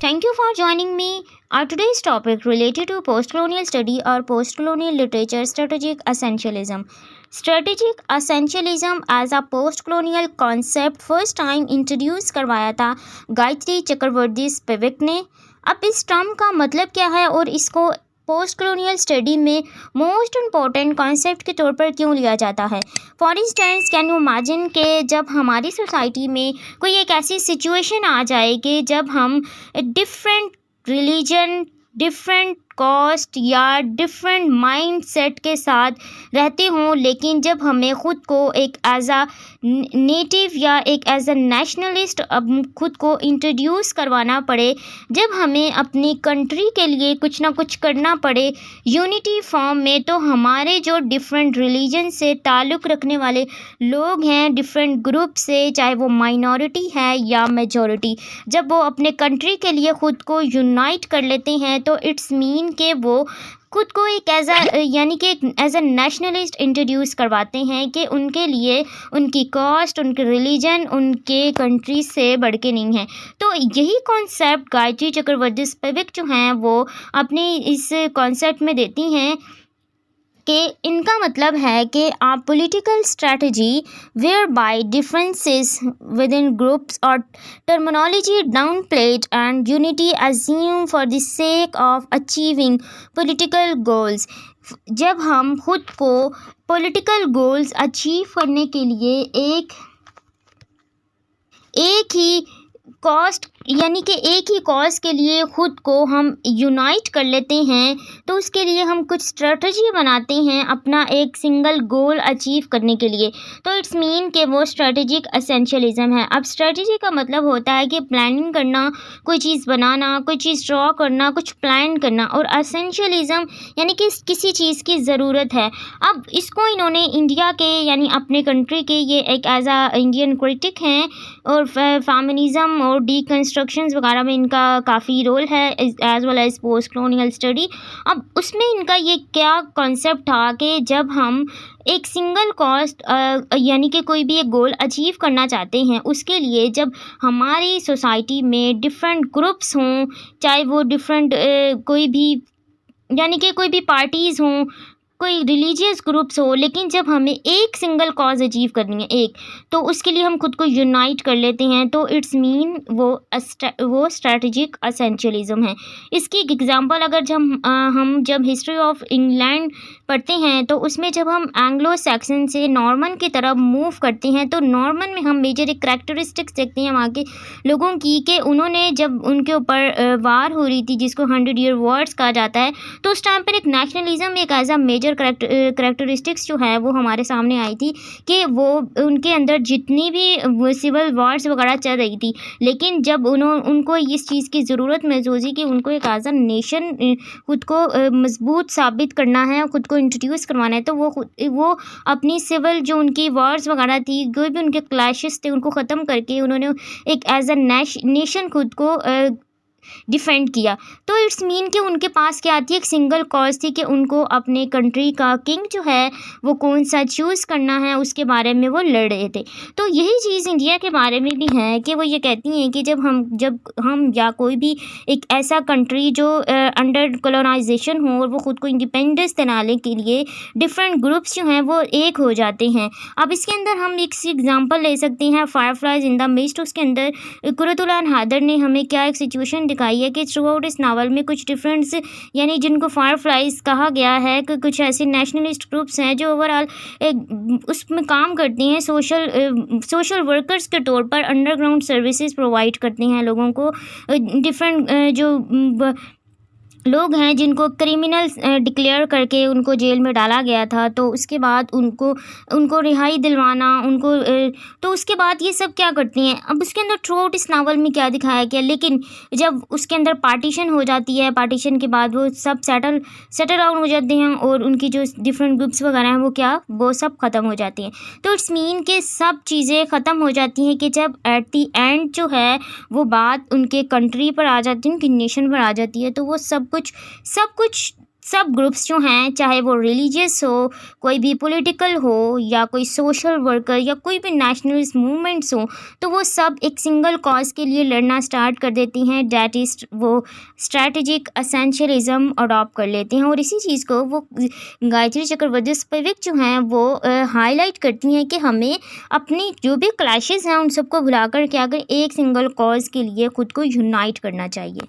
Thank you for joining me. Our today's topic related to post-colonial study or post-colonial literature strategic essentialism. Strategic essentialism as a post-colonial concept first time introduce करवाया था Gayatri Chakravorty Spivak ने। अब इस term का मतलब क्या है और इसको पोस्ट कॉलोनियल स्टडी में मोस्ट इम्पॉर्टेंट कॉन्सेप्ट के तौर पर क्यों लिया जाता है। For instance can you imagine कि जब हमारी सोसाइटी में कोई एक ऐसी सिचुएशन आ जाए कि जब हम डिफरेंट रिलीजन, डिफरेंट कॉस्ट या डिफरेंट माइंड सेट के साथ रहते हों, लेकिन जब हमें ख़ुद को एक एज आ नेटिव या एक एज अ नेशनलिस्ट खुद को इंट्रोड्यूस करवाना पड़े, जब हमें अपनी कंट्री के लिए कुछ ना कुछ करना पड़े यूनिटी फॉर्म में, तो हमारे जो डिफरेंट रिलीजन से ताल्लुक़ रखने वाले लोग हैं, डिफरेंट ग्रुप से, चाहे वो माइनॉरिटी है या मेजॉरिटी, जब वो अपने कंट्री के लिए ख़ुद को यूनाइट कर लेते हैं तो इट्स मीन कि वो खुद को एक एज अ नेशनलिस्ट इंट्रोड्यूस करवाते हैं कि उनके लिए उनकी कास्ट, उनके रिलीजन, उनके कंट्री से बढ़ के नहीं है। तो यही कॉन्सेप्ट गायत्री चक्रवर्ती स्पिवक जो हैं वो अपनी इस कॉन्सेप्ट में देती हैं कि इनका मतलब है कि a political strategy whereby differences within groups और terminology downplayed and unity assume for the sake of achieving political goals. जब हम खुद को पॉलिटिकल गोल्स अचीव करने के लिए एक ही कॉस्ट यानी कि एक ही कॉज के लिए ख़ुद को हम यूनाइट कर लेते हैं, तो उसके लिए हम कुछ स्ट्रेटजी बनाते हैं अपना एक सिंगल गोल अचीव करने के लिए। तो इट्स मीन कि वो स्ट्रेटेजिक एसेंशियलिज्म है। अब स्ट्रेटजी का मतलब होता है कि प्लानिंग करना, कोई चीज़ बनाना, कोई चीज़ ड्रॉ करना, कुछ प्लान करना, और एसेंशियलिज्म यानी कि किसी चीज़ की ज़रूरत है। अब इसको इन्होंने इंडिया के यानी अपने कंट्री के, ये एक एज आ इंडियन क्रिटिक हैं और फेमिनिज़म और डीकंस्ट्रक्शंस वगैरह में इनका काफ़ी रोल है as well as post colonial study. अब उसमें इनका ये क्या कॉन्सेप्ट था कि जब हम एक सिंगल कॉस्ट यानी कि कोई भी एक गोल अचीव करना चाहते हैं, उसके लिए जब हमारी सोसाइटी में डिफरेंट ग्रुप्स हों, चाहे वो डिफरेंट कोई भी यानी कि कोई भी पार्टीज़ हों, कोई रिलीजियस ग्रुप्स हो, लेकिन जब हमें एक सिंगल कॉज अचीव करनी है तो उसके लिए हम खुद को यूनाइट कर लेते हैं, तो इट्स मीन वो स्ट्रेटजिक एसेंशियलिज्म है। इसकी एक एग्जांपल अगर हम जब हिस्ट्री ऑफ इंग्लैंड पढ़ते हैं तो उसमें जब हम एंग्लो सैक्सन से नॉर्मन की तरफ मूव करते हैं तो नॉर्मन में हम मेजर एक करैक्टरिस्टिक्स देखते हैं वहाँ के लोगों की कि उन्होंने जब उनके ऊपर वार हो रही थी जिसको 100 ईयर वॉर्स कहा जाता है, तो उस टाइम पर एक नेशनलिज्म एक एज अ मेजर करैक्टरिस्टिक्स जो है वो हमारे सामने आई थी कि वो उनके अंदर जितनी भी सिविल वॉर्स वगैरह चल रही थी, लेकिन जब उनको इस चीज़ की ज़रूरत महसूस हुई कि उनको एक एज अ नेशन खुद को मजबूत साबित करना है, खुद को इंट्रोड्यूस करवाना है, तो वो अपनी सिविल जो उनकी वॉर्स वगैरह थी, कोई भी उनके क्लैशेस थे, उनको ख़त्म करके उन्होंने एक एज अ नेशन खुद को डिफेंड किया। तो इट्स मीन कि उनके पास क्या थी, एक सिंगल कॉज थी कि उनको अपने कंट्री का किंग जो है वो कौन सा चूज़ करना है उसके बारे में वो लड़ रहे थे। तो यही चीज़ इंडिया के बारे में भी है कि वो ये कहती हैं कि जब हम या कोई भी एक ऐसा कंट्री जो अंडर कॉलोनाइजेशन हो और वो ख़ुद को इंडिपेंडेंस दिलाने के लिए डिफरेंट ग्रुप्स जो हैं वो एक हो जाते हैं। अब इसके अंदर हम एक एग्जाम्पल ले सकते हैं फायरफ्लाइज इन द मिस्ट। उसके अंदर कुरतुल्लाह एंड हैदर ने हमें क्या एक सिचुएशन दिखाई है कि थ्रू आउट इस नावल में कुछ डिफरेंस यानी जिनको फायरफ्लाइज कहा गया है कि कुछ ऐसे नेशनलिस्ट ग्रुप्स हैं जो ओवरऑल उसमें काम करते हैं, सोशल वर्कर्स के तौर पर अंडरग्राउंड सर्विसेज प्रोवाइड करते हैं लोगों को। डिफरेंट जो लोग हैं जिनको क्रिमिनल्स डिक्लेयर करके उनको जेल में डाला गया था, तो उसके बाद उनको रिहाई दिलवाना, तो उसके बाद ये सब क्या करती हैं। अब उसके अंदर थ्रू आउट इस नावल में क्या दिखाया गया, लेकिन जब उसके अंदर पार्टीशन हो जाती है, पार्टीशन के बाद वो सब सेटल डाउन हो जाते हैं और उनकी जो डिफरेंट ग्रुप्स वगैरह हैं वो सब ख़त्म हो जाती हैं। तो इट्स मीन कि सब चीज़ें ख़त्म हो जाती हैं कि जब एट दी एंड जो है वो बात उनके कंट्री पर आ जाती है, उनकी नेशन पर आ जाती है, तो वो सब कुछ सब ग्रुप्स जो हैं, चाहे वो रिलीजियस हो, कोई भी पॉलिटिकल हो या कोई सोशल वर्कर या कोई भी नेशनलिस्ट मूवमेंट्स हो, तो वो सब एक सिंगल कॉज के लिए लड़ना स्टार्ट कर देती हैं। डैट इज़ वो स्ट्रैटेजिक एसेंशियलिज्म अडॉप्ट कर लेते हैं। और इसी चीज़ को वो गायत्री चक्रवर्ती स्पिवक जो हैं वो हाईलाइट करती हैं कि हमें अपनी जो भी क्लैशेस हैं उन सबको भुलाकर क्या करें, एक सिंगल कॉज के लिए खुद को यूनाइट करना चाहिए।